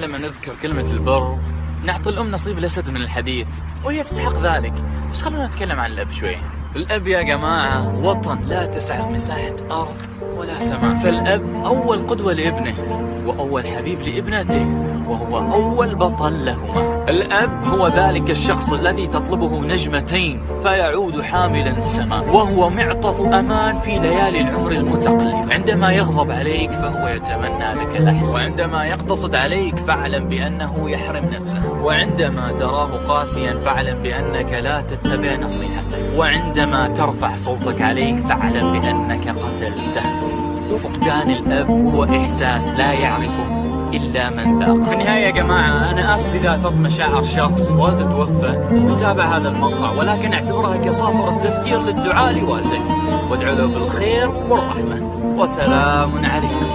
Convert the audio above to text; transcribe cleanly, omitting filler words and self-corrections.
لما نذكر كلمة البر نعطي الأم نصيب الأسد من الحديث، وهي تستحق ذلك. بس خلونا نتكلم عن الأب شوي. الأب يا جماعة وطن لا تسعه مساحة أرض ولا سماء. فالأب أول قدوة لابنه، وأول حبيب لابنته، وهو أول بطل لهما. الأب هو ذلك الشخص الذي تطلبه نجمتين فيعود حاملا السماء، وهو معطف أمان في ليالي العمر المتقلب. عندما يغضب عليك فهو يتمنى لك الأحسن، وعندما يقتصد عليك فاعلم بأنه يحرم نفسه، وعندما تراه قاسيا فاعلم بأنك لا تتبع نصيحته، وعندما ترفع صوتك عليه فاعلم بأنك قتلته. فقدان الأب هو إحساس لا يعرفه إلا من ذاق. في النهاية يا جماعة أنا آسف إذا أثرت مشاعر شخص والده توفى ويتابع هذا المقطع، ولكن اعتبرها كصافرة تفكير للدعاء لوالدك، وادعو له بالخير والرحمة. وسلام عليكم.